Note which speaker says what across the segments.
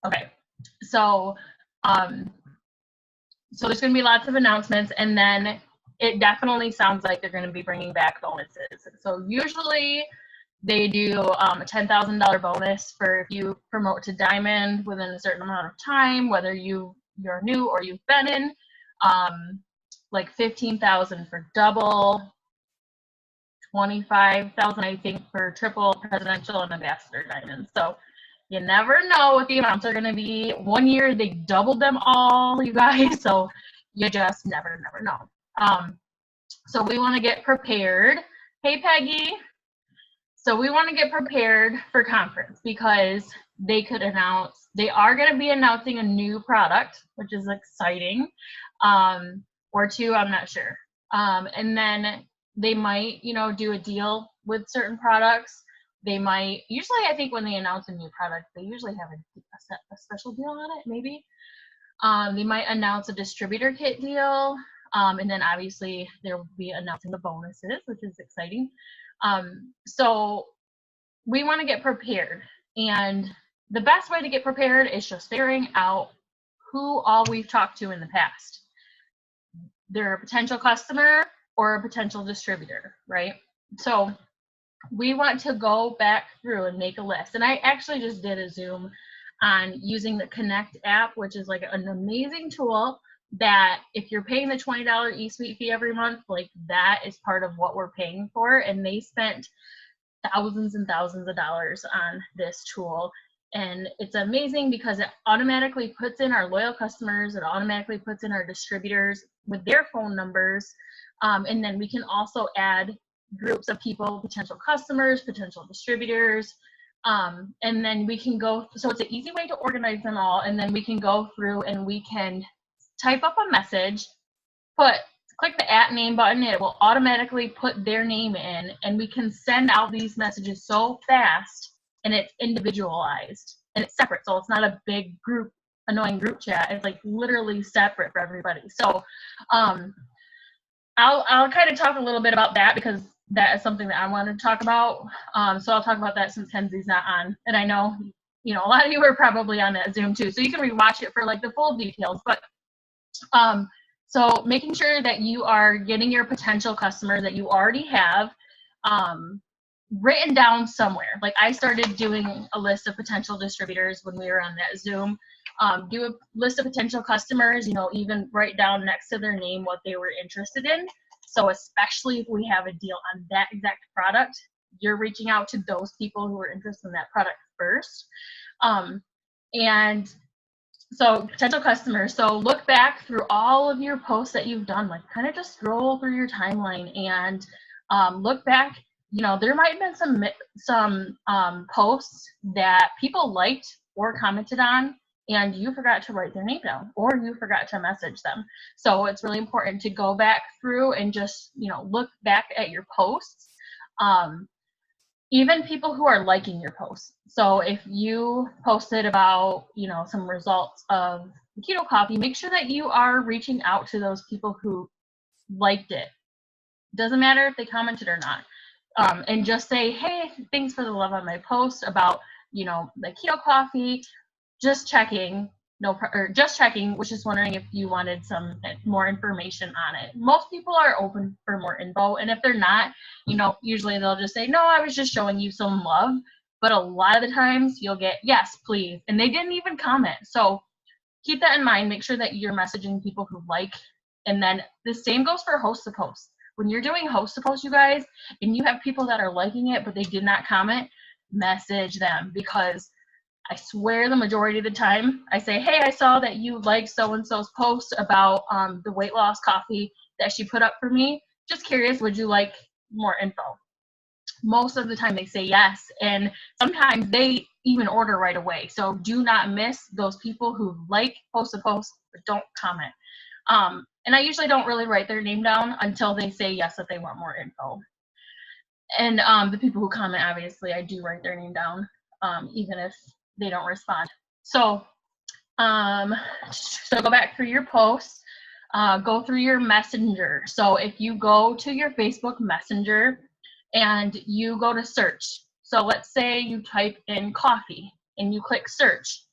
Speaker 1: Okay, so so there's going to be lots of announcements, and then it definitely sounds like they're going to be bringing back bonuses. So usually they do a $10,000 bonus for if you promote to Diamond within a certain amount of time, whether you're new or you've been in. Like 15,000 for double, 25,000 I think for triple, presidential, and ambassador diamonds. So you never know what the amounts are going to be. One year they doubled them all, you guys. So you just never know. So we want to get prepared. Hey, Peggy. So we want to get prepared for conference because they could announce, they are going to be announcing a new product, which is exciting, or two, I'm not sure. And then they might, do a deal with certain products. They might, usually I think when they announce a new product, they usually have a special deal on it, maybe. They might announce a distributor kit deal. And then obviously there will be announcing the bonuses, which is exciting. So we want to get prepared. And the best way to get prepared is just figuring out who all we've talked to in the past. They're a potential customer or a potential distributor, right? So we want to go back through and make a list. And I actually just did a Zoom on using the Connect app, which is like an amazing tool that if you're paying the $20 eSuite fee every month, like that is part of what we're paying for. And they spent thousands and thousands of dollars on this tool. And it's amazing because it automatically puts in our loyal customers, it automatically puts in our distributors with their phone numbers. And then we can also add groups of people, potential customers, potential distributors. And then we can go, so it's an easy way to organize them all. And then we can go through and we can type up a message, click the @name button, it will automatically put their name in, and we can send out these messages so fast, and it's individualized and it's separate. So it's not a big group, annoying group chat. It's like literally separate for everybody. So I'll kind of talk a little bit about that because that is something that I wanted to talk about. So I'll talk about that since Kenzie's not on, and I know a lot of you are probably on that Zoom too, so you can rewatch it for like the full details. But so making sure that you are getting your potential customers that you already have written down somewhere. Like I started doing a list of potential distributors when we were on that Zoom. Do a list of potential customers, even write down next to their name what they were interested in. So especially if we have a deal on that exact product, you're reaching out to those people who are interested in that product first. And so potential customers, so look back through all of your posts that you've done, like kind of just scroll through your timeline and look back. There might have been some posts that people liked or commented on and you forgot to write their name down or you forgot to message them. So it's really important to go back through and just, look back at your posts. Even people who are liking your posts. So if you posted about, some results of the keto coffee, make sure that you are reaching out to those people who liked it. Doesn't matter if they commented or not. And just say, hey, thanks for the love on my post about, the keto coffee. Just checking. Just checking, was just wondering if you wanted some more information on it. Most people are open for more info, and if they're not, usually they'll just say, no, I was just showing you some love. But a lot of the times you'll get, yes, please, and they didn't even comment. So keep that in mind. Make sure that you're messaging people who like, and then the same goes for host to post. When you're doing host to post, you guys, and you have people that are liking it, but they did not comment, message them, because I swear the majority of the time I say, hey, I saw that you liked so-and-so's post about the weight loss coffee that she put up for me. Just curious, would you like more info? Most of the time they say yes, and sometimes they even order right away. So do not miss those people who like post to post but don't comment. And I usually don't really write their name down until they say yes, that they want more info. And the people who comment, obviously, I do write their name down, even if they don't respond. So go back through your posts, go through your messenger. So if you go to your Facebook Messenger and you go to search, so let's say you type in coffee and you click search,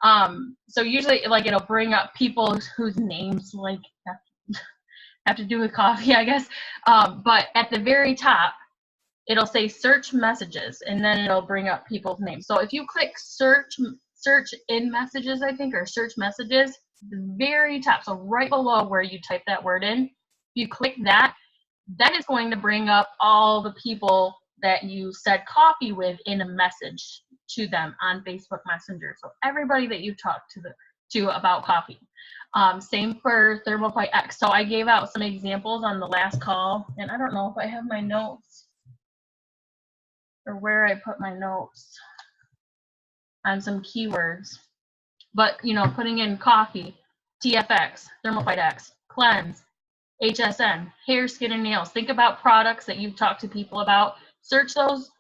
Speaker 1: So usually like it'll bring up people whose names like have to do with coffee, I guess. But at the very top, it'll say search messages, and then it'll bring up people's names. So if you click search in messages, I think, or search messages, the very top, so right below where you type that word in, if you click that, then it's going to bring up all the people that you said coffee with in a message to them on Facebook Messenger. So everybody that you talked to about coffee. Same for ThermoFight X. So I gave out some examples on the last call, and I don't know if I have my notes or where I put my notes on some keywords. But, you know, putting in coffee, TFX, ThermoFight X, cleanse, HSN, hair, skin, and nails. Think about products that you've talked to people about. Search those,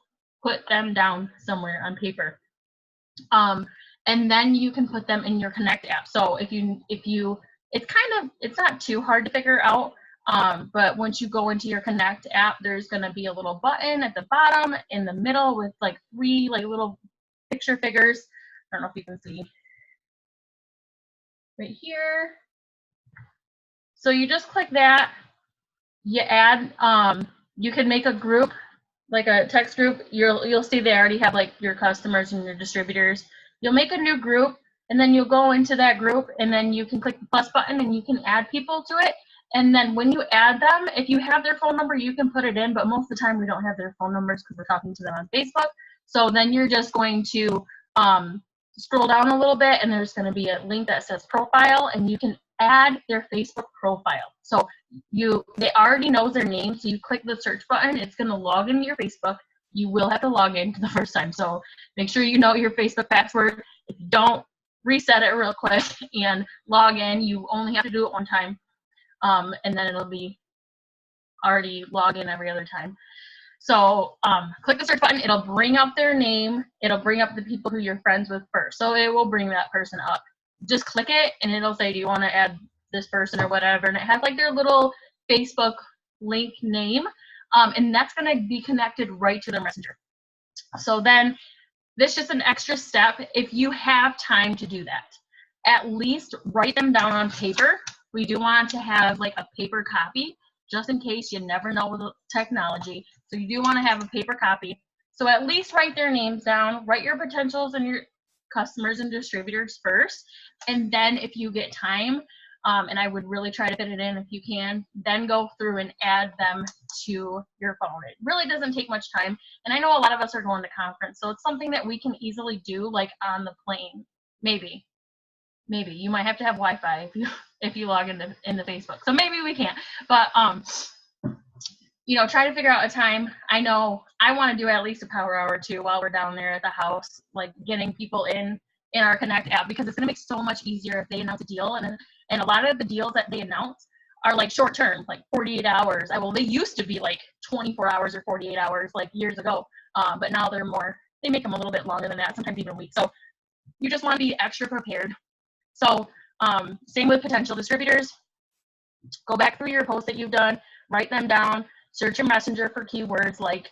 Speaker 1: put them down somewhere on paper. And then you can put them in your Connect app. So if you, it's not too hard to figure out. But once you go into your Connect app, there's going to be a little button at the bottom in the middle with like 3 like little picture figures. I don't know if you can see right here. So you just click that. You add. You can make a group, like a text group. You'll see they already have like your customers and your distributors. You'll make a new group, and then you'll go into that group, and then you can click the plus button, and you can add people to it. And then when you add them, if you have their phone number, you can put it in, but most of the time we don't have their phone numbers because we're talking to them on Facebook. So then you're just going to scroll down a little bit, and there's going to be a link that says profile, and you can add their Facebook profile. So they already know their name, so you click the search button, it's going to log into your Facebook. You will have to log in the first time, so make sure you know your Facebook password. If you don't, reset it real quick and log in. You only have to do it one time, and then it'll be already log in every other time. So click the search button, it'll bring up their name, it'll bring up the people who you're friends with first, so it will bring that person up. Just click it, and it'll say, do you want to add this person or whatever, and it has like their little Facebook link name, and that's going to be connected right to their messenger. So then this is just an extra step if you have time to do that. At least write them down on paper. We do want to have like a paper copy, just in case. You never know with technology. So you do want to have a paper copy. So at least write their names down, write your potentials and your customers and distributors first. And then if you get time, and I would really try to fit it in if you can, then go through and add them to your phone. It really doesn't take much time. And I know a lot of us are going to conference, so it's something that we can easily do like on the plane. Maybe you might have to have Wi-Fi if you log into Facebook. So maybe we can't. But you know, try to figure out a time. I know I want to do at least a power hour or two while we're down there at the house, like getting people in our Connect app, because it's going to make so much easier if they announce a deal. And a lot of the deals that they announce are like short term, like 48 hours. Well, they used to be like 24 hours or 48 hours like years ago, but now they make them a little bit longer than that, sometimes even a week. So you just want to be extra prepared. So same with potential distributors. Go back through your posts that you've done, write them down, search your messenger for keywords like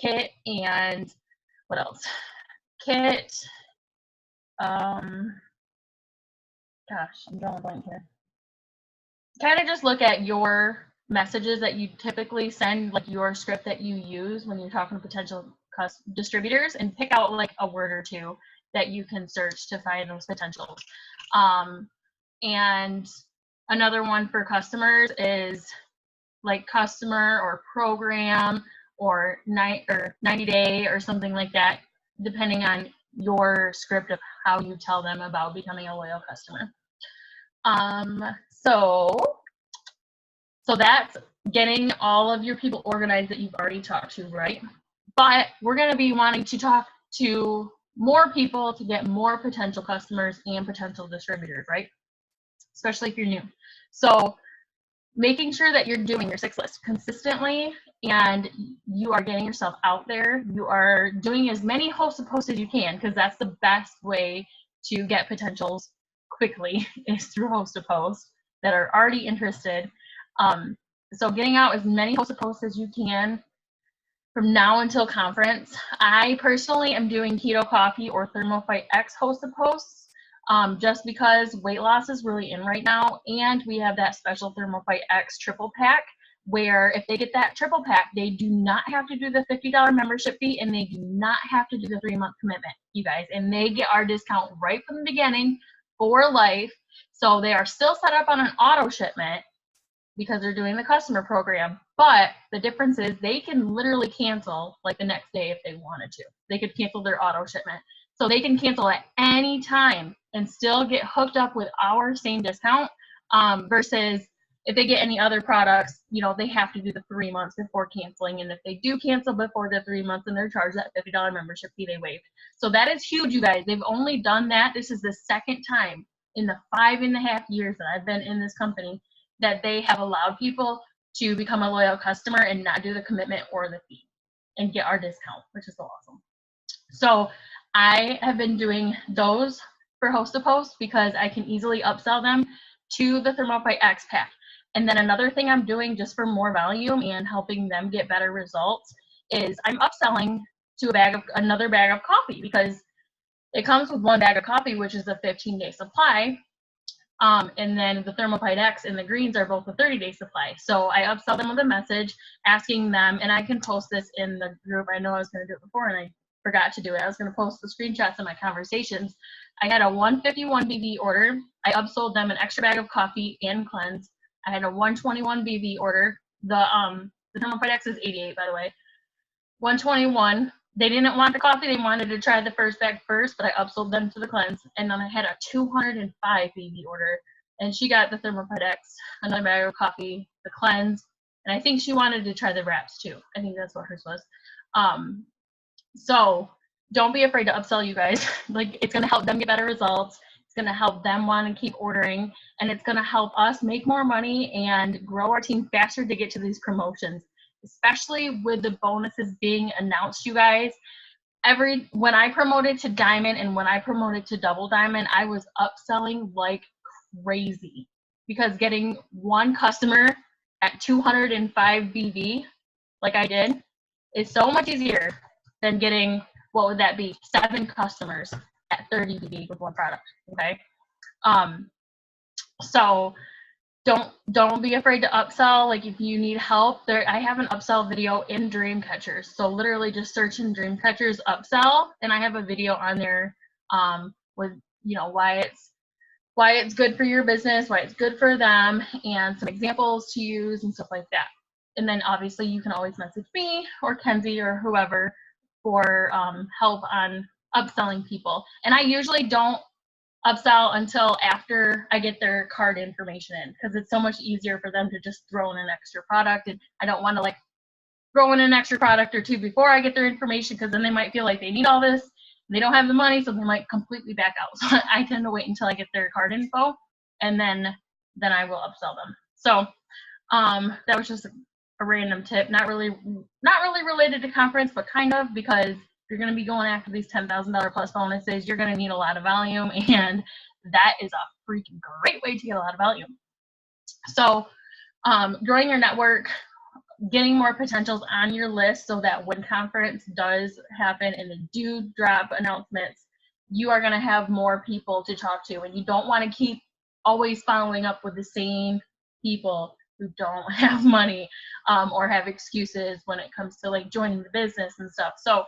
Speaker 1: kit and what else? Kit. Gosh, I'm drawing a blank here. Kind of just look at your messages that you typically send, like your script that you use when you're talking to potential distributors, and pick out like a word or two that you can search to find those potentials. And another one for customers is like customer or program or 90 day or something like that, depending on your script of how you tell them about becoming a loyal customer. So that's getting all of your people organized that you've already talked to, right? But we're going to be wanting to talk to more people to get more potential customers and potential distributors, right? Especially if you're new. So making sure that you're doing your 6 lists consistently and you are getting yourself out there. You are doing as many hosted posts as you can, because that's the best way to get potentials quickly is through hosted posts that are already interested. So getting out as many hosted posts as you can from now until conference. I personally am doing Keto Coffee or ThermoFight X hosted posts. just because weight loss is really in right now, and we have that special Thermofite X triple pack, where if they get that triple pack, they do not have to do the $50 membership fee, and they do not have to do the 3-month commitment, you guys, and they get our discount right from the beginning for life. So they are still set up on an auto shipment because they're doing the customer program, but the difference is they can literally cancel like the next day if they wanted to. They could cancel their auto shipment. So they can cancel at any time and still get hooked up with our same discount, versus if they get any other products, you know, they have to do the 3 months before canceling. And if they do cancel before the 3 months and they're charged that $50 membership fee, they waived. So that is huge, you guys. They've only done that. This is the second time in the 5.5 years that I've been in this company that they have allowed people to become a loyal customer and not do the commitment or the fee and get our discount, which is so awesome. So I have been doing those for Host to Post because I can easily upsell them to the Thermofite X pack. And then another thing I'm doing just for more volume and helping them get better results is I'm upselling to another bag of coffee, because it comes with 1 bag of coffee, which is a 15-day supply. And then the Thermofite X and the greens are both a 30-day supply. So I upsell them with a message asking them, and I can post this in the group. I know I was going to do it before and I forgot to do it. I was going to post the screenshots of my conversations. I had a 151 BV order. I upsold them an extra bag of coffee and cleanse. I had a 121 BV order. The Thermofite X is 88, by the way. 121. They didn't want the coffee. They wanted to try the first bag first, but I upsold them to the cleanse. And then I had a 205 BV order, and she got the Thermofite X, another bag of coffee, the cleanse, and I think she wanted to try the wraps too. I think that's what hers was. So don't be afraid to upsell, you guys. Like, it's going to help them get better results. It's going to help them want to keep ordering, and it's going to help us make more money and grow our team faster to get to these promotions, especially with the bonuses being announced, you guys. When I promoted to Diamond and when I promoted to Double Diamond, I was upselling like crazy, because getting 1 customer at 205 BV like I did is so much easier than getting, what would that be, 7 customers at 30 BV with 1 product. Okay, so don't be afraid to upsell. Like, if you need help, I have an upsell video in Dreamcatchers. So literally just search in Dreamcatchers upsell, and I have a video on there with, you know, why it's good for your business, why it's good for them, and some examples to use and stuff like that. And then obviously you can always message me or Kenzie or whoever for help on upselling people. And I usually don't upsell until after I get their card information in, because it's so much easier for them to just throw in an extra product, and I don't want to like throw in an extra product or 2 before I get their information, because then they might feel like they need all this and they don't have the money, so they might completely back out. So I tend to wait until I get their card info, and then I will upsell them. So that was just a random tip, not really related to conference, but kind of, because if you're going to be going after these $10,000 plus bonuses, you're going to need a lot of volume, and that is a freaking great way to get a lot of volume. So growing your network, getting more potentials on your list, so that when conference does happen and they do drop announcements, you are going to have more people to talk to, and you don't want to keep always following up with the same people who don't have money or have excuses when it comes to like joining the business and stuff. So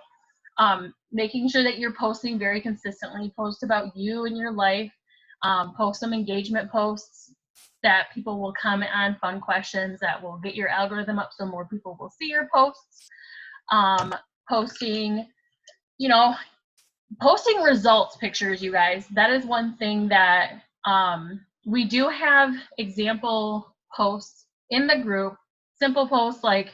Speaker 1: making sure that you're posting very consistently, post about you and your life, post some engagement posts that people will comment on, fun questions that will get your algorithm up so more people will see your posts. Posting results pictures, you guys. That is one thing that we do have example posts in the group, simple posts like,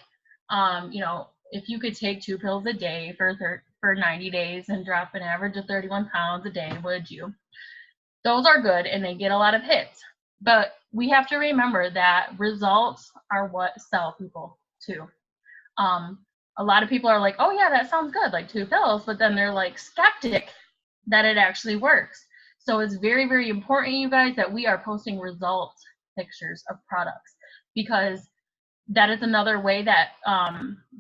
Speaker 1: if you could take 2 pills a day for 90 days and drop an average of 31 pounds a day, would you? Those are good and they get a lot of hits. But we have to remember that results are what sell people too. A lot of people are like, oh yeah, that sounds good, like 2 pills, but then they're like skeptic that it actually works. So it's very, very important, you guys, that we are posting results pictures of products, because that is another way that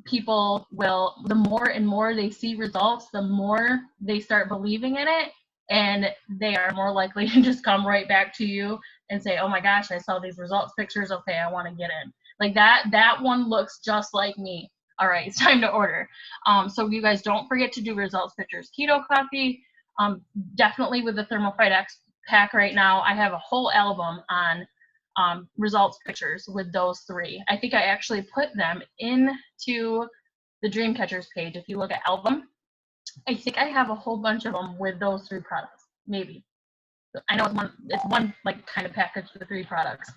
Speaker 1: people will, the more and more they see results, the more they start believing in it, and they are more likely to just come right back to you and say, oh my gosh, I saw these results pictures. Okay, I want to get in. Like that one looks just like me. All right, it's time to order. So you guys don't forget to do results pictures. Keto Coffee, definitely with the Thermofite X pack right now, I have a whole album on results pictures with those three. I think I actually put them into the Dreamcatchers page. If you look at album, I think I have a whole bunch of them with those three products, maybe. I know it's one like kind of package with 3 products.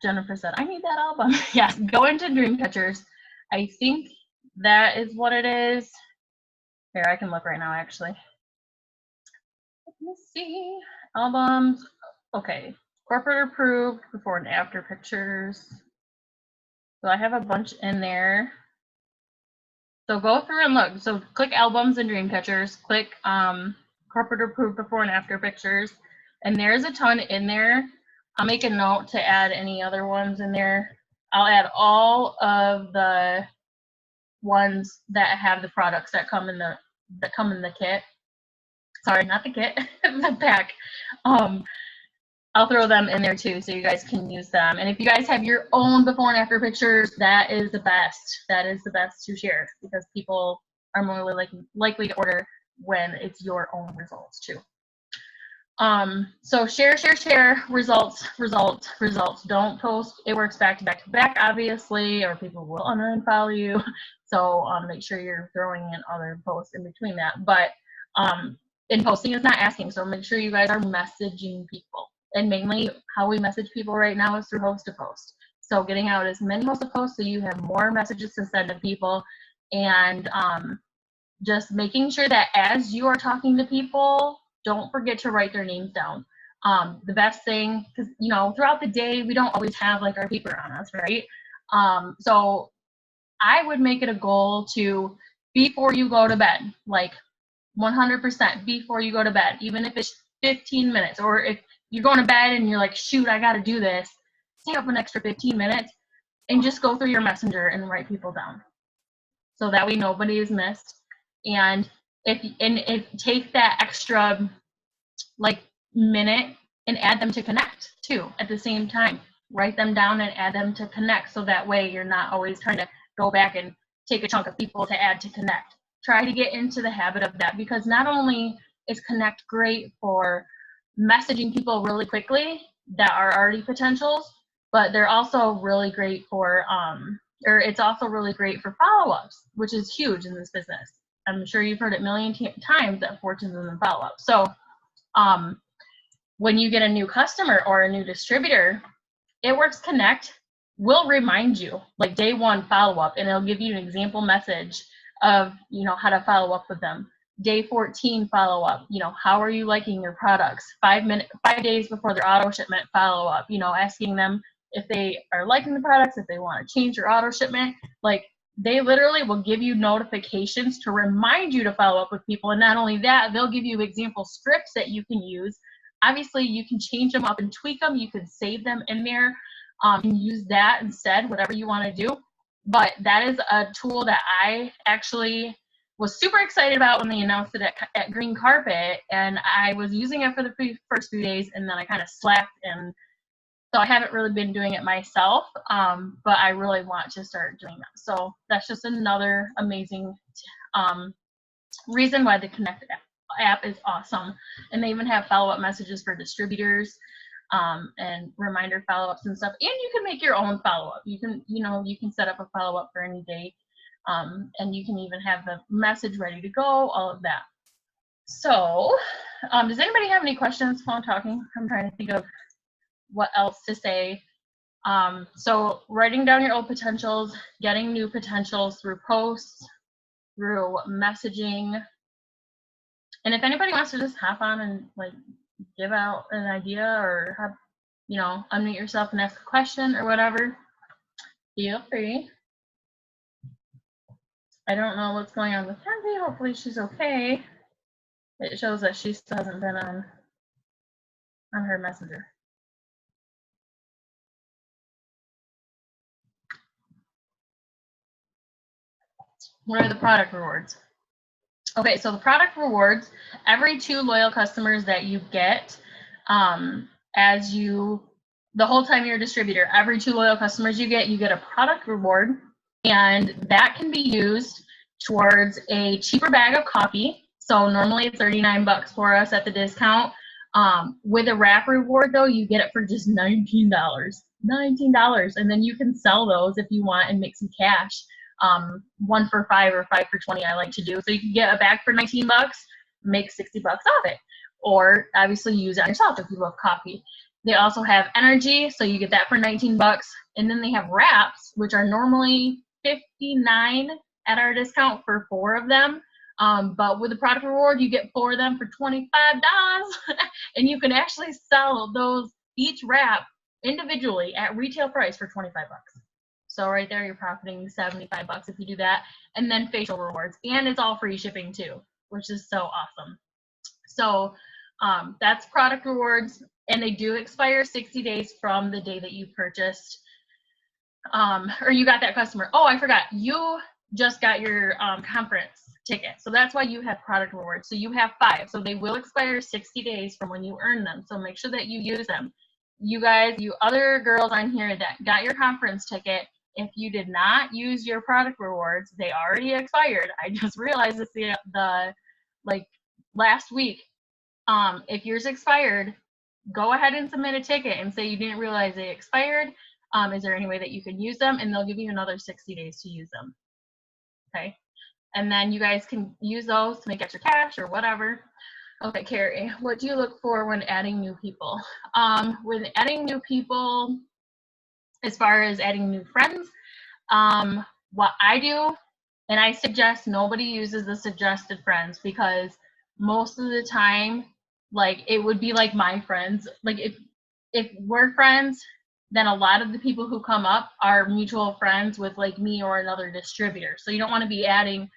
Speaker 1: Jennifer said, I need that album. Yes, go into Dreamcatchers. I think that is what it is. Here, I can look right now, actually. Let me see. Albums. Okay. Corporate approved before and after pictures. So I have a bunch in there. So go through and look. So click albums and Dreamcatchers. Click corporate approved before and after pictures. And there's a ton in there. I'll make a note to add any other ones in there. I'll add all of the ones that have the products that come in the kit. Sorry, not the kit, the pack. I'll throw them in there too, so you guys can use them. And if you guys have your own before and after pictures, that is the best. That is the best to share because people are more likely to order when it's your own results too. So share, results. Don't post it works back to back to back, obviously, or people will unfollow you. So make sure you're throwing in other posts in between that. But in posting is not asking, so make sure you guys are messaging people. And mainly how we message people right now is through host to post. So getting out as many host to post so you have more messages to send to people, and just making sure that as you are talking to people, don't forget to write their names down. The best thing, because throughout the day we don't always have like our paper on us, right? So I would make it a goal to, before you go to bed, like 100% before you go to bed, even if it's 15 minutes, or if you're going to bed and you're like, shoot, I got to do this, stay up an extra 15 minutes and just go through your messenger and write people down. So that way nobody is missed. And if take that extra like minute and add them to connect too at the same time. Write them down and add them to connect, so that way you're not always trying to go back and take a chunk of people to add to connect. Try to get into the habit of that, because not only is Connect great for messaging people really quickly that are already potentials, but they're also really great for it's also really great for follow-ups, which is huge in this business. I'm sure you've heard it a million times that fortunes is in follow-up. So when you get a new customer or a new distributor, It Works Connect will remind you, like day 1 follow-up, and it'll give you an example message of how to follow up with them. Day 14 follow-up, how are you liking your products? 5 days before their auto shipment follow-up, asking them if they are liking the products, if they want to change your auto shipment. Like, they literally will give you notifications to remind you to follow up with people. And not only that, they'll give you example scripts that you can use. Obviously, you can change them up and tweak them. You can save them in there and use that instead, whatever you want to do. But that is a tool that I actually was super excited about when they announced it at Green Carpet. And I was using it for the first few days, and then I kind of slacked. And so I haven't really been doing it myself, but I really want to start doing that. So that's just another amazing reason why the Connect app is awesome. And they even have follow-up messages for distributors and reminder follow-ups and stuff. And you can make your own follow-up. You can set up a follow-up for any date, and you can even have the message ready to go, all of that. So does anybody have any questions while I'm talking? I'm trying to think of what else to say. So writing down your old potentials, getting new potentials through posts, through messaging. And if anybody wants to just hop on and like give out an idea, or have, unmute yourself and ask a question or whatever, feel free. I don't know what's going on with Kenzie. Hopefully she's okay. It shows that she still hasn't been on her messenger. What are the product rewards? Okay, so the product rewards, every 2 loyal customers that you get, the whole time you're a distributor, every 2 loyal customers you get a product reward, and that can be used towards a cheaper bag of coffee. So normally it's $39 for us at the discount. With a wrap reward though, you get it for just $19. $19, and then you can sell those if you want and make some cash. 1 for $5 or 5 for $20 I like to do. So you can get a bag for $19, make $60 off it. Or obviously use it on yourself if you love coffee. They also have energy, so you get that for $19. And then they have wraps, which are normally $59 at our discount for 4 of them. But with the product reward, you get 4 of them for $25. And you can actually sell those, each wrap individually at retail price for $25. So right there, you're profiting $75 if you do that. And then facial rewards. And it's all free shipping too, which is so awesome. So that's product rewards. And they do expire 60 days from the day that you purchased or you got that customer. Oh, I forgot. You just got your conference ticket. So that's why you have product rewards. So you have 5. So they will expire 60 days from when you earn them. So make sure that you use them. You guys, you other girls on here that got your conference ticket, if you did not use your product rewards, they already expired. I just realized this the like last week. If yours expired, go ahead and submit a ticket and say you didn't realize they expired. Is there any way that you can use them? And they'll give you another 60 days to use them. Okay. And then you guys can use those to make extra cash or whatever. Okay, Carrie, what do you look for when adding new people? When adding new people, as far as adding new friends, what I do, and I suggest nobody uses the suggested friends, because most of the time, like, it would be like my friends. Like, if we're friends, then a lot of the people who come up are mutual friends with like me or another distributor. So you don't want to be adding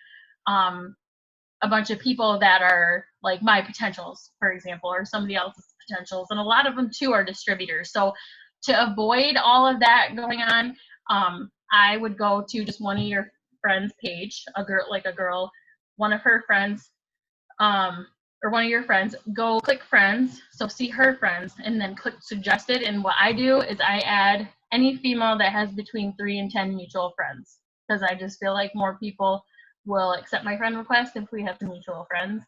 Speaker 1: a bunch of people that are like my potentials, for example, or somebody else's potentials. And a lot of them too are distributors. So to avoid all of that going on, I would go to just one of your friends' page, a girl, one of her friends, or one of your friends, go click friends, so see her friends, and then click suggested. And what I do is I add any female that has between 3 and 10 mutual friends, because I just feel like more people will accept my friend request if we have some mutual friends.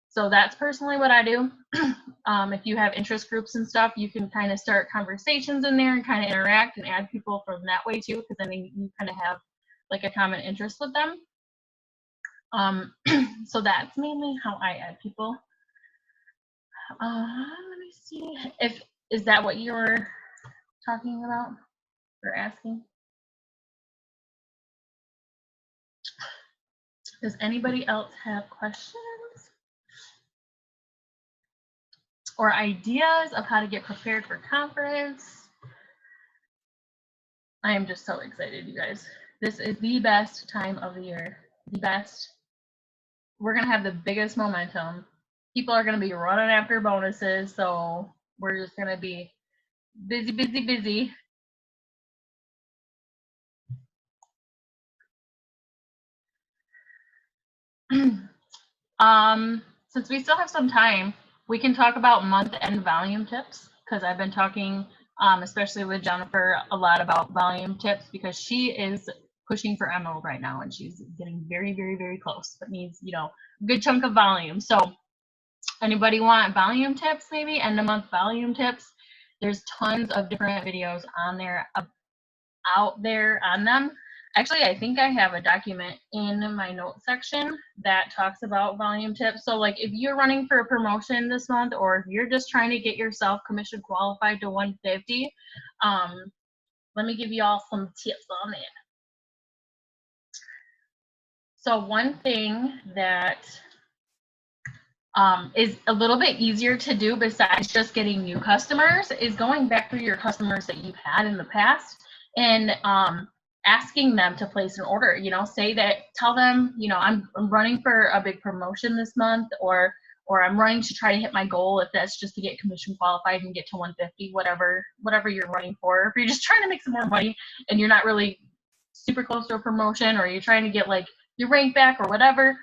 Speaker 1: So that's personally what I do. If you have interest groups and stuff, you can kind of start conversations in there and kind of interact and add people from that way too, because then you kind of have like a common interest with them. So that's mainly how I add people. Let me see. Is that what you were talking about or asking? Does anybody else have questions or ideas of how to get prepared for conference? I am just so excited, you guys. This is the best time of the year. The best. We're going to have the biggest momentum. People are going to be running after bonuses, so we're just going to be busy, busy, busy. Since we still have some time, we can talk about month-end volume tips, because I've been talking, especially with Jennifer, a lot about volume tips, because she is pushing for Emerald right now, and she's getting very, very, very close. That means, you know, a good chunk of volume. So anybody want volume tips, maybe end of month volume tips? There's tons of different videos on there, out there on them. Actually, I think I have a document in my notes section that talks about volume tips. So like if you're running for a promotion this month, or if you're just trying to get yourself commission qualified to 150, let me give you all some tips on it. So one thing that is a little bit easier to do besides just getting new customers is going back through your customers that you've had in the past and asking them to place an order. You know, tell them, you know, I'm running for a big promotion this month, or I'm running to try to hit my goal, if that's just to get commission qualified and get to 150, whatever you're running for. If you're just trying to make some more money and you're not really super close to a promotion, or you're trying to get like your rank back or whatever,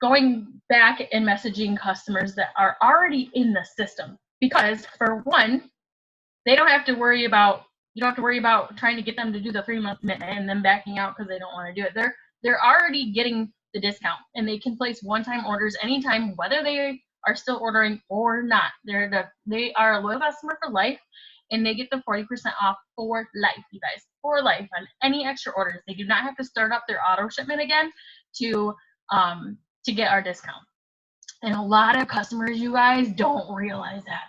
Speaker 1: going back and messaging customers that are already in the system, because for one, they don't have to worry about, you don't have to worry about trying to get them to do the 3-month commitment and then backing out because they don't want to do it. They're already getting the discount, and they can place one-time orders anytime, whether they are still ordering or not. They are a loyal customer for life, and they get the 40% off for life, you guys, for life on any extra orders. They do not have to start up their auto shipment again to get our discount. And a lot of customers, you guys, don't realize that.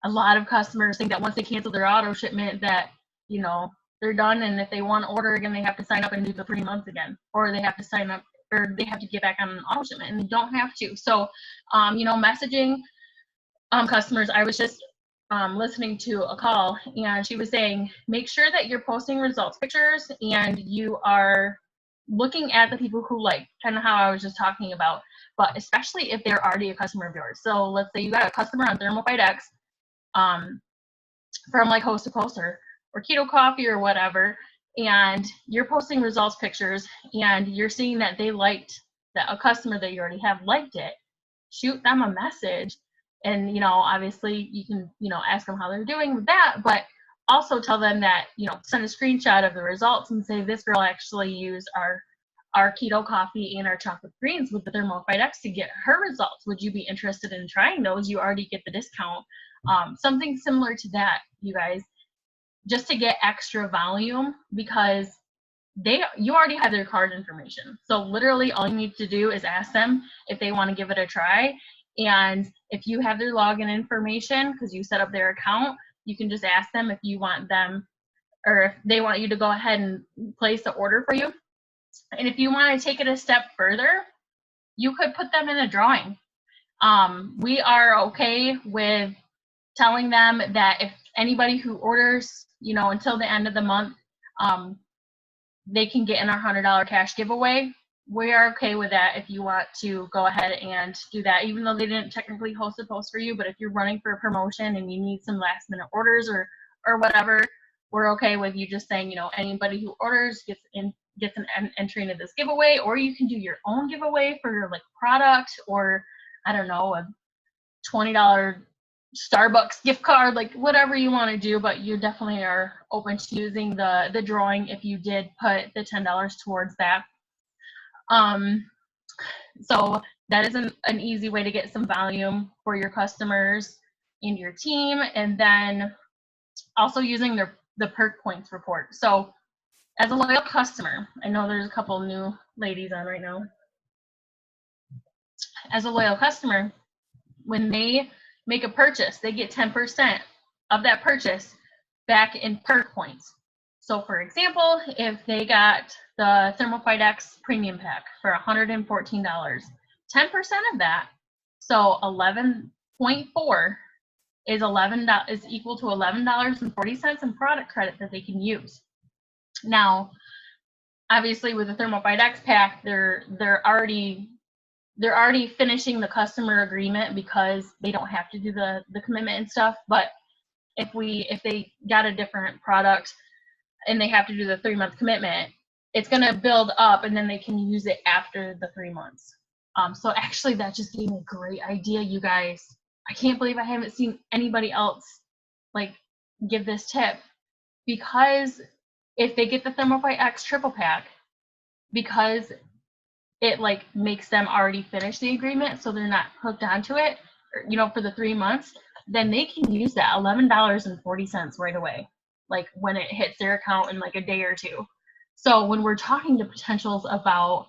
Speaker 1: A lot of customers think that once they cancel their auto shipment that, you know, they're done, and if they want to order again, they have to sign up and do the 3 months again, or they have to sign up, or they have to get back on an auto shipment, and they don't have to. So, you know, messaging customers, I was just listening to a call, and she was saying, make sure that you're posting results pictures and you are looking at the people who like, kind of how I was just talking about, but especially if they're already a customer of yours. So let's say you got a customer on ThermoFight X from like Host to Coast or Keto Coffee or whatever, and you're posting results pictures and you're seeing that they liked, that a customer that you already have liked it, shoot them a message. And, you know, obviously you can, you know, ask them how they're doing with that, but also tell them that, you know, send a screenshot of the results and say, this girl actually used our keto coffee and our chocolate greens with the ThermoFight X to get her results. Would you be interested in trying those? You already get the discount. Something similar to that, you guys, just to get extra volume, because you already have their card information. So literally all you need to do is ask them if they want to give it a try. And if you have their login information, because you set up their account, you can just ask them if you want them, or if they want you to go ahead and place the order for you. And if you want to take it a step further, you could put them in a drawing. We are okay with telling them that if anybody who orders, you know, until the end of the month, they can get in our $100 cash giveaway. We are okay with that if you want to go ahead and do that, even though they didn't technically host a post for you. But if you're running for a promotion and you need some last minute orders or whatever, we're okay with you just saying, you know, anybody who orders gets an entry into this giveaway, or you can do your own giveaway for your like product, or I don't know, a $20 Starbucks gift card, like whatever you want to do. But you definitely are open to using the drawing if you did put the $10 towards that. So that is an easy way to get some volume for your customers and your team. And then also using the perk points report. So as a loyal customer, I know there's a couple new ladies on right now. As a loyal customer, when they make a purchase, they get 10% of that purchase back in perk points. So for example, if they got the ThermoFight X premium pack for $114, 10% of that, so 11.4 is equal to $11.40 in product credit that they can use. Now, obviously with the ThermoFight X pack, they're already finishing the customer agreement because they don't have to do the commitment and stuff. But if they got a different product and they have to do the 3-month commitment, it's going to build up and then they can use it after the 3 months. So actually that just gave me a great idea, you guys. I can't believe I haven't seen anybody else like give this tip, because if they get the ThermoFight X triple pack, because it like makes them already finish the agreement, so they're not hooked onto it, you know, for the 3 months, then they can use that $11.40 right away, like when it hits their account in like a day or two. So when we're talking to potentials about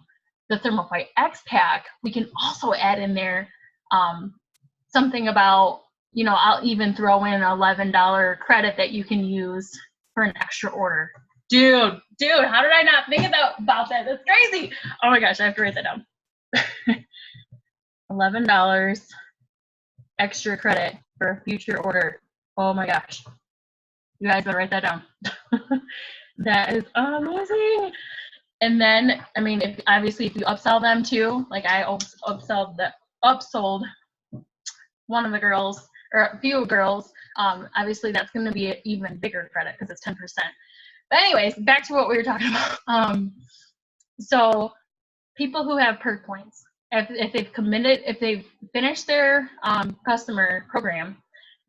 Speaker 1: the ThermoFight X pack, we can also add in there something about, you know, I'll even throw in an $11 credit that you can use for an extra order. Dude, how did I not think about that? That's crazy. Oh my gosh, I have to write that down. $11 extra credit for a future order. Oh my gosh. You guys gotta write that down. That is amazing. And then, I mean, if you upsell them too, like I upsold one of the girls, or a few girls, obviously that's going to be an even bigger credit because it's 10%. But anyways, back to what we were talking about. So people who have perk points, if they've committed, if they've finished their customer program,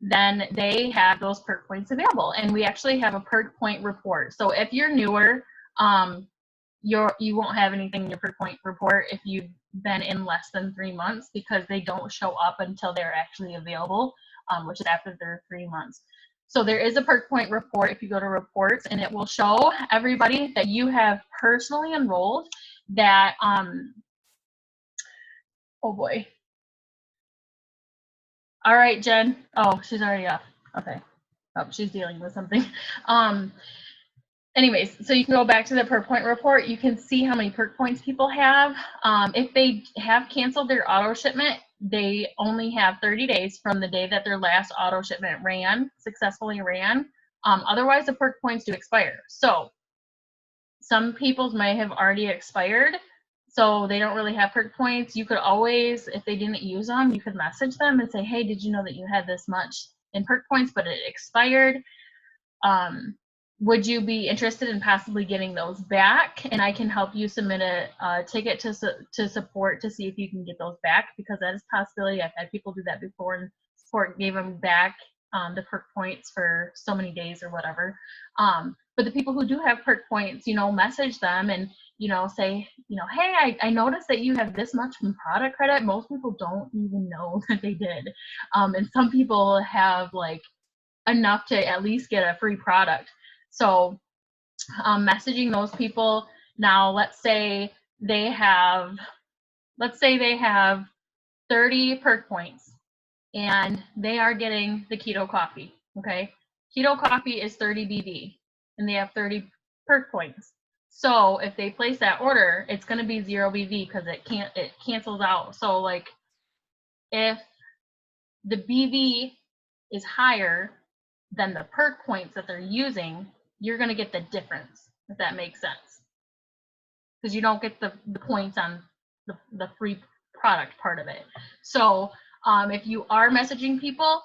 Speaker 1: then they have those perk points available. And we actually have a perk point report. So if you're newer, you won't have anything in your perk point report if you've been in less than 3 months, because they don't show up until they're actually available, which is after their 3 months. So there is a perk point report if you go to reports, and it will show everybody that you have personally enrolled that, oh boy. All right, Jen. Oh, she's already off. Okay. Oh, she's dealing with something. Anyways, so you can go back to the perk point report. You can see how many perk points people have. If they have canceled their auto shipment, they only have 30 days from the day that their last auto shipment successfully ran. Otherwise, the perk points do expire. So some people's may have already expired, so they don't really have perk points. You could always, if they didn't use them, you could message them and say, hey, did you know that you had this much in perk points, but it expired? Would you be interested in possibly getting those back? And I can help you submit a ticket to support to see if you can get those back, because that is a possibility. I've had people do that before, and support gave them back the perk points for so many days or whatever. But the people who do have perk points, message them and, say, hey, I noticed that you have this much from product credit. Most people don't even know that they did. And some people have like enough to at least get a free product. So messaging those people. Now, let's say they have 30 perk points and they are getting the keto coffee. Okay. Keto coffee is 30 BV and they have 30 perk points. So if they place that order, it's going to be 0 BV because it cancels out. So like if the BV is higher than the perk points that they're using, you're going to get the difference, if that makes sense, because you don't get the points on the free product part of it. So if you are messaging people,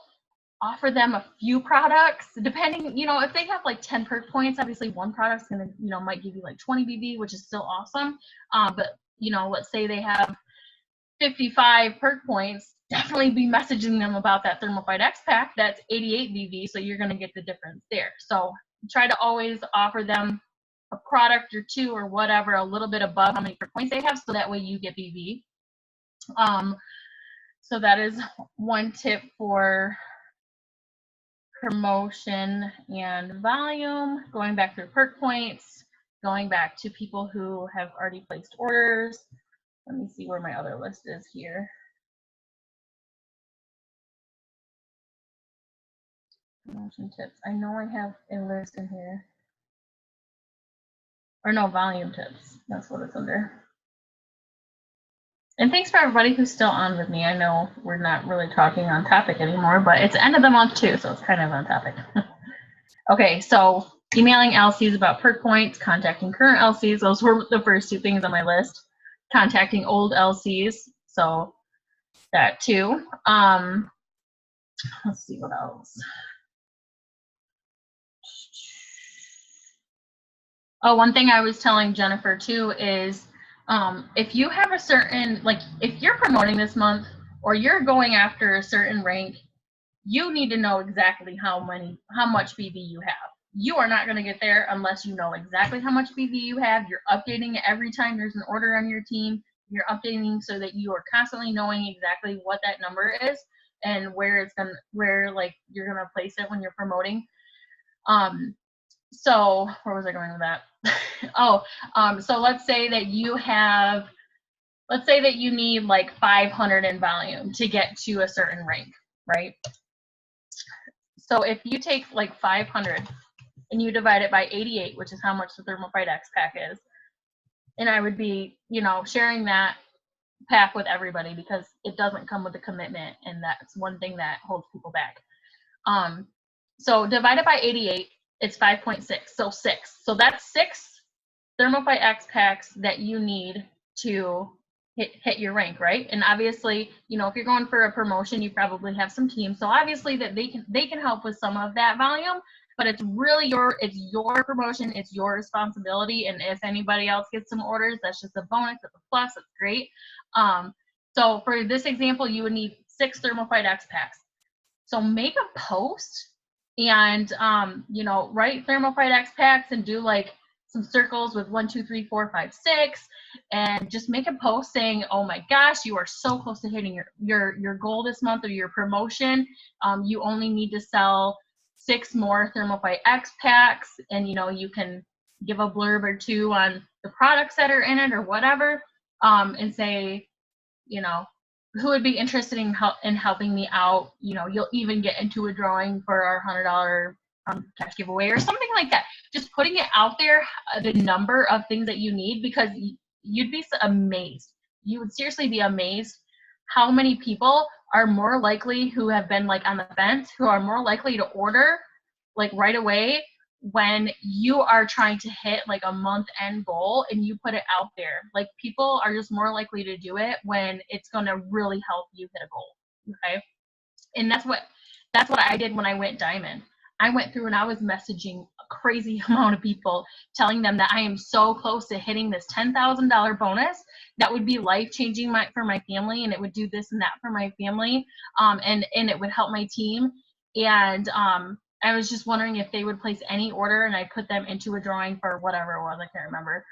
Speaker 1: offer them a few products, depending, if they have like 10 perk points, obviously one product's going to, might give you like 20 BV, which is still awesome. But, let's say they have 55 perk points, definitely be messaging them about that Thermofite X pack that's 88 BV, so you're going to get the difference there. So try to always offer them a product or two or whatever a little bit above how many perk points they have, so that way you get BV. So that is one tip for promotion and volume. Going back through perk points, going back to people who have already placed orders. Let me see where my other list is here. Promotion tips. I know I have a list in here. Or no, volume tips. That's what it's under. And thanks for everybody who's still on with me. I know we're not really talking on topic anymore, but it's the end of the month too, so it's kind of on topic. Okay, so emailing LCs about perk points, contacting current LCs. Those were the first two things on my list. Contacting old LCs, so that too. Let's see what else. Oh, one thing I was telling Jennifer too is if you have a certain, like if you're promoting this month or you're going after a certain rank, you need to know exactly how much BV you have. You are not going to get there unless you know exactly how much BV you have. You're updating it every time there's an order on your team. You're updating so that you are constantly knowing exactly what that number is and where like you're gonna place it when you're promoting. So where was I going with that? So let's say that you need like 500 in volume to get to a certain rank, right? So if you take like 500 and you divide it by 88, which is how much the Thermofite X pack is, and I would be, sharing that pack with everybody because it doesn't come with a commitment, and that's one thing that holds people back. So divided by 88, it's 5.6, so 6. So that's 6 Thermofite X packs that you need to hit your rank, right? And obviously, if you're going for a promotion, you probably have some teams, so obviously that they can help with some of that volume, but it's really your promotion, it's your responsibility, and if anybody else gets some orders, that's just a bonus, it's a plus, it's great. So for this example, you would need 6 Thermofite X packs. So make a post and, you know, write Thermofite X packs and do like some circles with 1, 2, 3, 4, 5, 6, and just make a post saying, oh my gosh, you are so close to hitting your goal this month or your promotion. You only need to sell 6 more Thermofite X packs, and you know, you can give a blurb or 2 on the products that are in it or whatever, and say, you know, who would be interested in helping me out. You know, you'll even get into a drawing for our $100 cash giveaway or something like that. Just putting it out there, the number of things that you need, because you'd be amazed. You would seriously be amazed how many people are more likely, who have been like on the fence, who are more likely to order like right away when you are trying to hit like a month end goal and you put it out there. Like, people are just more likely to do it when it's going to really help you hit a goal. Okay. And that's what I did when I went diamond. I went through and I was messaging a crazy amount of people, telling them that I am so close to hitting this $10,000 bonus that would be life changing for my family, and it would do this and that for my family, and it would help my team. And I was just wondering if they would place any order, and I put them into a drawing for whatever it was, I can't remember.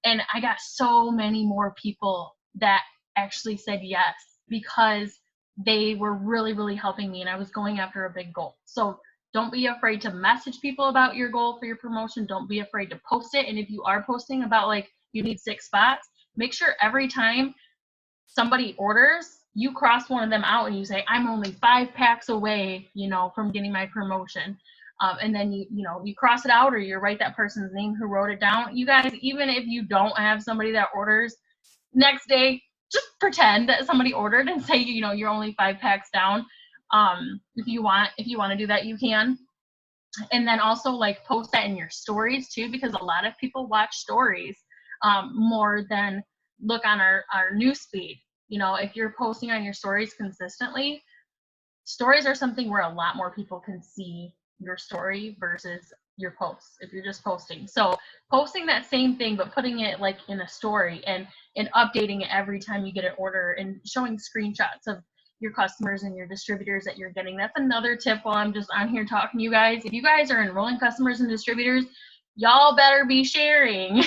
Speaker 1: And I got so many more people that actually said yes, because they were really, really helping me, and I was going after a big goal. So don't be afraid to message people about your goal for your promotion. Don't be afraid to post it. And if you are posting about like you need 6 spots, make sure every time somebody orders, you cross one of them out and you say, I'm only 5 packs away, you know, from getting my promotion. And then you cross it out, or you write that person's name who wrote it down. You guys, even if you don't have somebody that orders, next day, just pretend that somebody ordered and say, you know, you're only 5 packs down. If you want to do that, you can. And then also like post that in your stories too, because a lot of people watch stories more than look on our news feed. You know, if you're posting on your stories consistently, stories are something where a lot more people can see your story versus your posts if you're just posting. So posting that same thing, but putting it like in a story and updating it every time you get an order, and showing screenshots of your customers and your distributors that you're getting. That's another tip while I'm just on here talking to you guys. If you guys are enrolling customers and distributors, y'all better be sharing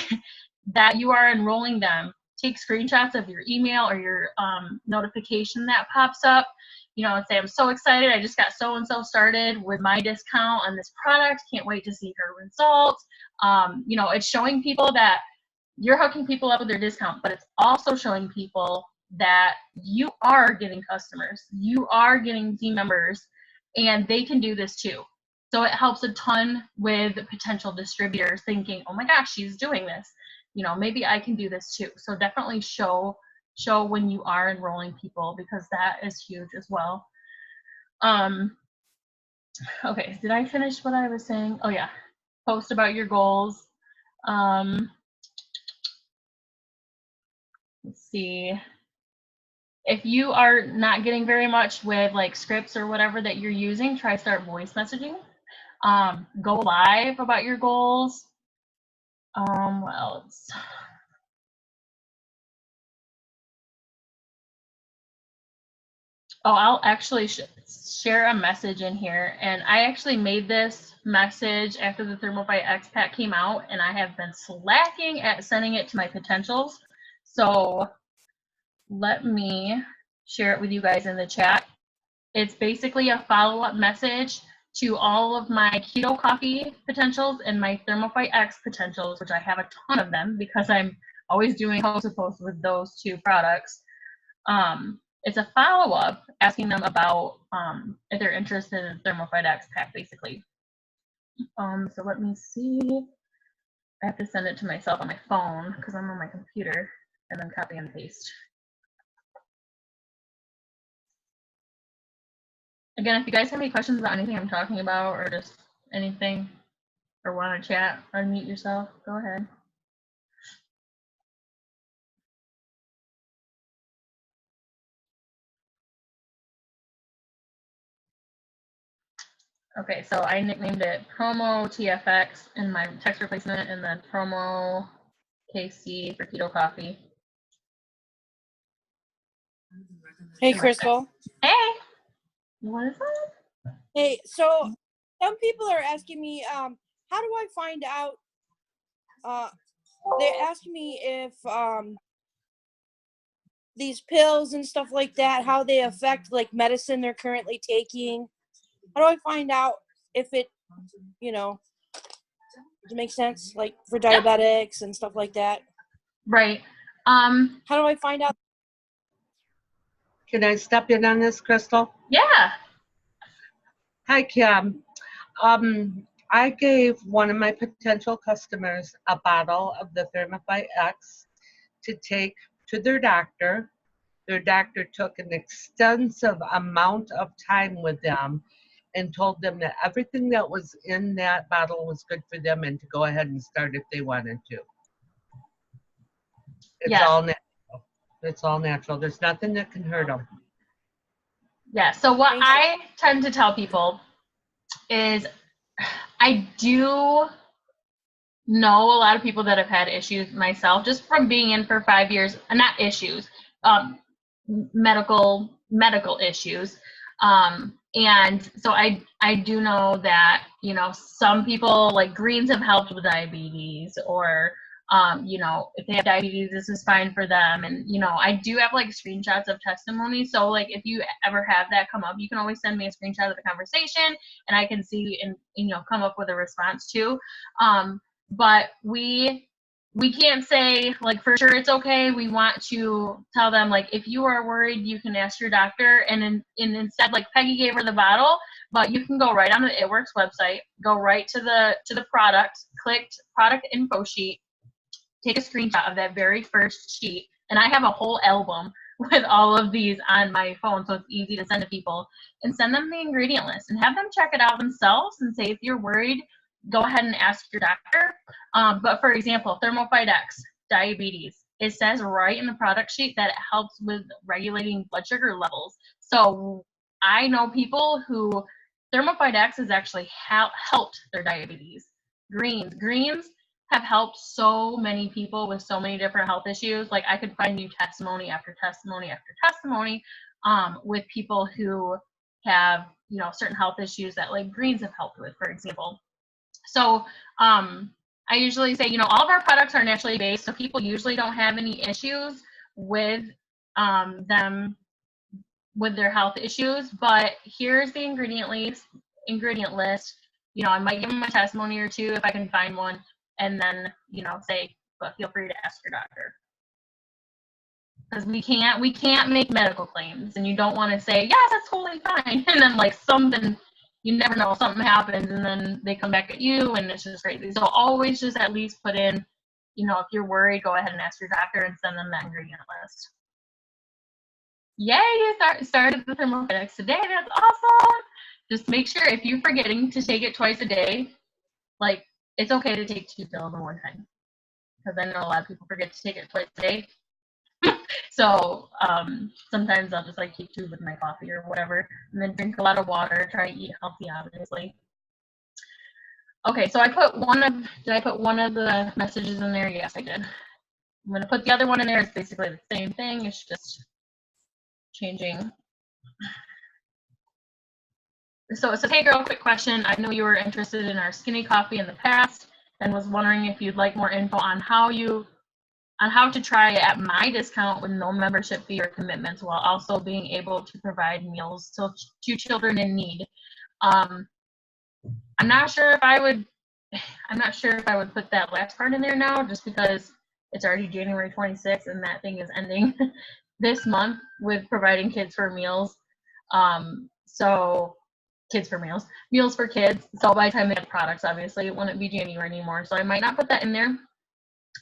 Speaker 1: that you are enrolling them. Take screenshots of your email or your notification that pops up, you know, and say, I'm so excited, I just got so-and-so started with my discount on this product, can't wait to see her results. You know, it's showing people that you're hooking people up with their discount, but it's also showing people that you are getting customers, you are getting team members, and they can do this too. So it helps a ton with potential distributors thinking, oh my gosh, she's doing this. You know, maybe I can do this too. So definitely show when you are enrolling people, because that is huge as well. Okay, did I finish what I was saying? Oh yeah, post about your goals. Let's see. If you are not getting very much with like scripts or whatever that you're using, try start voice messaging. Go live about your goals. What else? Oh, I'll actually share a message in here. And I actually made this message after the Thermofite X Pack came out, and I have been slacking at sending it to my potentials. So let me share it with you guys in the chat. It's basically a follow-up message to all of my Keto Coffee potentials and my Thermofite X potentials, which I have a ton of them because I'm always doing post with those 2 products. It's a follow-up asking them about if they're interested in Thermofite X Pack, basically. So let me see. I have to send it to myself on my phone because I'm on my computer, and then copy and paste. Again, if you guys have any questions about anything I'm talking about, or just anything, or want to chat, unmute yourself, go ahead. Okay, so I nicknamed it Promo TFX in my text replacement, and then Promo KC for Keto Coffee.
Speaker 2: Hey, Crystal.
Speaker 1: Hey. What is that?
Speaker 2: Hey, so some people are asking me, how do I find out? They're asking me if these pills and stuff like that, how they affect like medicine they're currently taking. How do I find out if it, does it make sense? Like for diabetics and stuff like that.
Speaker 1: Right.
Speaker 2: How do I find out?
Speaker 3: Can I step in on this, Crystal?
Speaker 1: Yeah.
Speaker 3: Hi, Kim. I gave one of my potential customers a bottle of the Thermify X to take to their doctor. Their doctor took an extensive amount of time with them and told them that everything that was in that bottle was good for them and to go ahead and start if they wanted to. It's all natural. It's all natural. There's nothing that can hurt them.
Speaker 1: Yeah. So what I tend to tell people is I do know a lot of people that have had issues myself just from being in for 5 years, not issues, medical issues. And so I do know that, some people like greens have helped with diabetes, or if they have diabetes, this is fine for them. And, I do have like screenshots of testimonies. So like, if you ever have that come up, you can always send me a screenshot of the conversation and I can see and, come up with a response too. But we can't say like for sure it's okay. We want to tell them like, if you are worried, you can ask your doctor. And instead, like Peggy gave her the bottle, but you can go right on the It Works website, go right to the product, click product info sheet, take a screenshot of that very first sheet. And I have a whole album with all of these on my phone, so it's easy to send to people, and send them the ingredient list and have them check it out themselves and say, if you're worried, go ahead and ask your doctor. But for example, Thermofite X, diabetes, it says right in the product sheet that it helps with regulating blood sugar levels. So I know people who Thermofite X has actually helped their diabetes. Greens have helped so many people with so many different health issues. Like I could find you testimony after testimony after testimony with people who have, certain health issues that like greens have helped with, for example. So I usually say, all of our products are naturally based, so people usually don't have any issues with them with their health issues. But here's the ingredient list. I might give them a testimony or two if I can find one, and then say, but feel free to ask your doctor, because we can't make medical claims, and you don't want to say yes, that's totally fine, and then like something. You never know, something happens and then they come back at you and it's just crazy. So always just at least put in, if you're worried, go ahead and ask your doctor and send them that ingredient list. Yay, you started the Thermofite X today. That's awesome. Just make sure if you're forgetting to take it twice a day, like it's okay to take 2 pills at one time. Because I know a lot of people forget to take it twice a day. So sometimes I'll just like keep 2 with my coffee or whatever, and then drink a lot of water, try to eat healthy, obviously. Okay, so did I put one of the messages in there? Yes, I did. I'm gonna put the other one in there. It's basically the same thing. It's just changing. So it says, hey girl, quick question. I know you were interested in our skinny coffee in the past and was wondering if you'd like more info on how to try it at my discount with no membership fee or commitments, while also being able to provide meals to children in need. I'm not sure if I would put that last part in there now, just because it's already January 26th and that thing is ending this month with providing kids for meals. Meals for kids. So by the time they have products, obviously it wouldn't be January anymore. So I might not put that in there.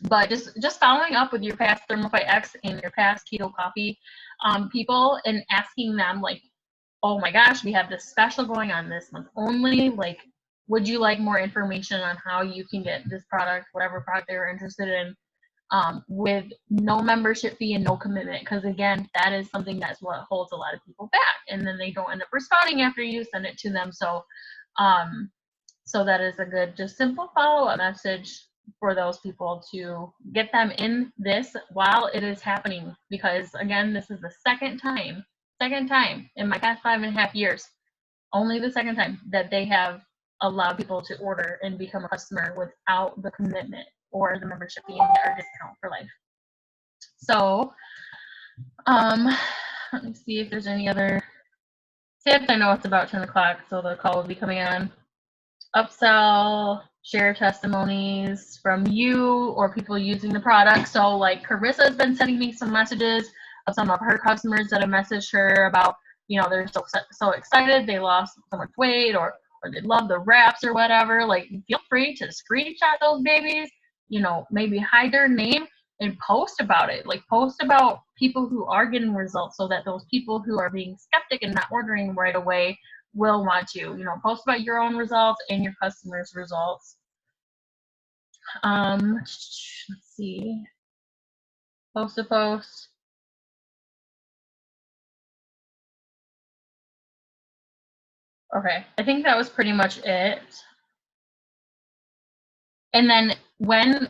Speaker 1: But just following up with your past Thermofite X and your past keto coffee people and asking them like, oh my gosh, we have this special going on this month only. Like, would you like more information on how you can get this product, whatever product they're interested in, with no membership fee and no commitment? Because again, that is something that's what holds a lot of people back, and then they don't end up responding after you send it to them. So, so that is a good, just simple follow-up message for those people to get them in this while it is happening. Because again, this is the second time in my past 5.5 years, only the second time that they have allowed people to order and become a customer without the commitment or the membership being or discount for life. So, let me see if there's any other tips. I know it's about 10 o'clock, so the call will be coming on. Upsell, share testimonies from you or people using the product. So like Carissa has been sending me some messages of some of her customers that have messaged her about, you know, they're so excited, they lost so much weight or they love the wraps or whatever. Like, feel free to screenshot those babies, you know, maybe hide their name and post about it. Like, post about people who are getting results so that those people who are being skeptic and not ordering right away will want to, you know, post about your own results and your customers' results. Let's see. Post to post. Okay, I think that was pretty much it. And then when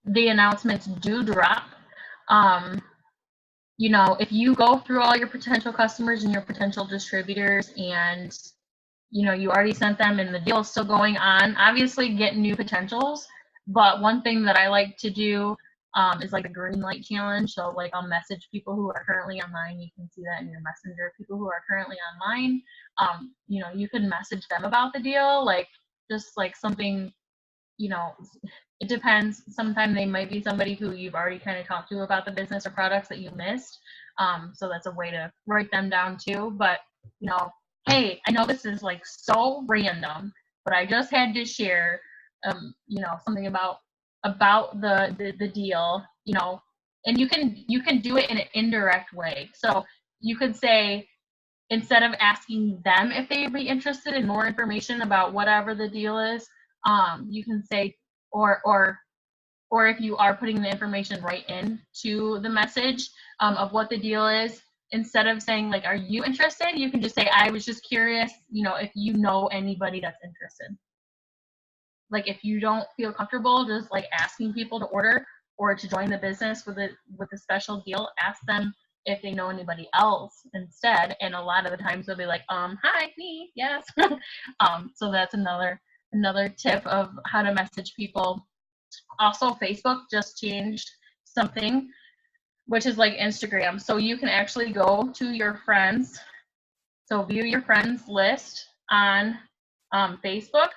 Speaker 1: the announcements do drop, you know, if you go through all your potential customers and your potential distributors and, you know, you already sent them and the deal is still going on, obviously get new potentials. But one thing that I like to do is like a green light challenge. So like I'll message people who are currently online. You can see that in your messenger. People who are currently online, you know, you can message them about the deal, like just like something, you know, it depends. Sometimes they might be somebody who you've already kind of talked to about the business or products that you missed. So that's a way to write them down too. But, you know, hey, I know this is like so random, but I just had to share, you know, something about the deal, you know, and you can do it in an indirect way. So you could say, instead of asking them if they'd be interested in more information about whatever the deal is, you can say, or if you are putting the information right into the message of what the deal is, instead of saying like, are you interested? You can just say, I was just curious, you know, if you know anybody that's interested. Like, if you don't feel comfortable just like asking people to order or to join the business with a special deal, ask them if they know anybody else instead. And a lot of the times they'll be like, hi, me, yes. So that's another tip of how to message people. Also, Facebook just changed something, which is like Instagram. So you can actually go to your friends. So view your friends list on Facebook,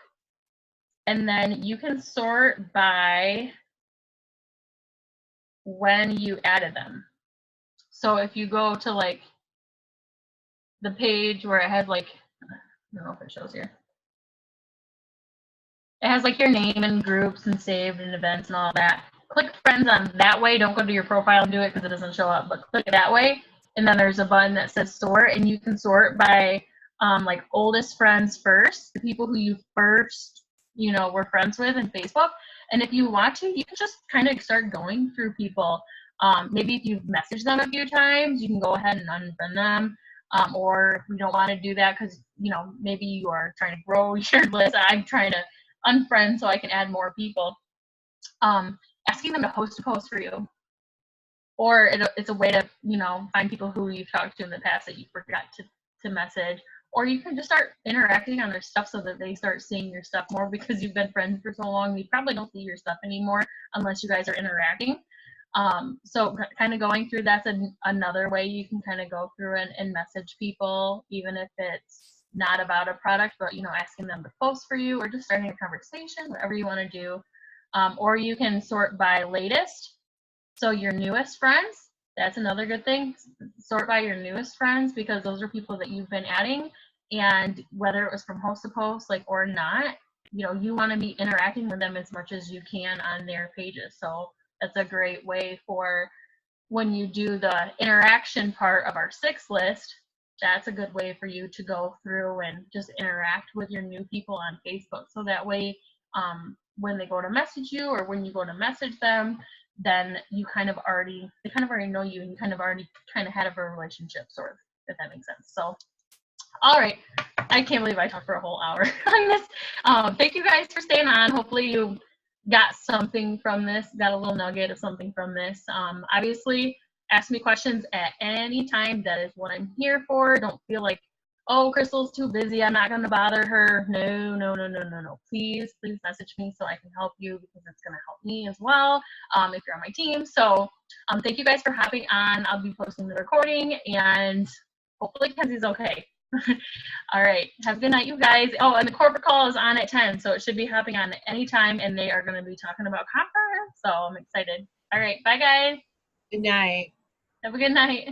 Speaker 1: and then you can sort by when you added them. So if you go to like the page where it has like, I don't know if it shows here. It has like your name and groups and saved and events and all that. Click friends on that way. Don't go to your profile and do it because it doesn't show up, but click it that way. And then there's a button that says sort, and you can sort by like oldest friends first, the people who you first, you know, were friends with in Facebook. And if you want to, you can just kind of start going through people. Maybe if you've messaged them a few times, you can go ahead and unfriend them. Or if you don't want to do that because, you know, maybe you are trying to grow your list. I'm trying to unfriend so I can add more people. Asking them to host a post for you. Or it's a way to, you know, find people who you've talked to in the past that you forgot to message. Or you can just start interacting on their stuff so that they start seeing your stuff more, because you've been friends for so long. You probably don't see your stuff anymore unless you guys are interacting. So kind of going through, that's another way you can kind of go through and message people, even if it's not about a product, but, you know, asking them to post for you or just starting a conversation, whatever you want to do. Or you can sort by latest. So your newest friends, that's another good thing. Sort by your newest friends, because those are people that you've been adding, and whether it was from host to post, like, or not, you know, you want to be interacting with them as much as you can on their pages. So that's a great way for when you do the interaction part of our 6 list. That's a good way for you to go through and just interact with your new people on Facebook. So that way, when they go to message you or when you go to message them, then they kind of already know you, and you kind of already kind of had a relationship, sort of, if that makes sense. So, all right, I can't believe I talked for a whole hour on this. Thank you guys for staying on. Hopefully you got something from this, got a little nugget of something from this. Obviously, ask me questions at any time. That is what I'm here for. Don't feel like, oh, Crystal's too busy, I'm not going to bother her. No, no, no, no, no, no. Please, please message me so I can help you, because it's going to help me as well if you're on my team. So thank you guys for hopping on. I'll be posting the recording, and hopefully Kenzie's okay. All right. Have a good night, you guys. Oh, and the corporate call is on at 10, so it should be hopping on at any time, and they are going to be talking about copper. So I'm excited. All right. Bye, guys.
Speaker 3: Good night.
Speaker 1: Have a good night.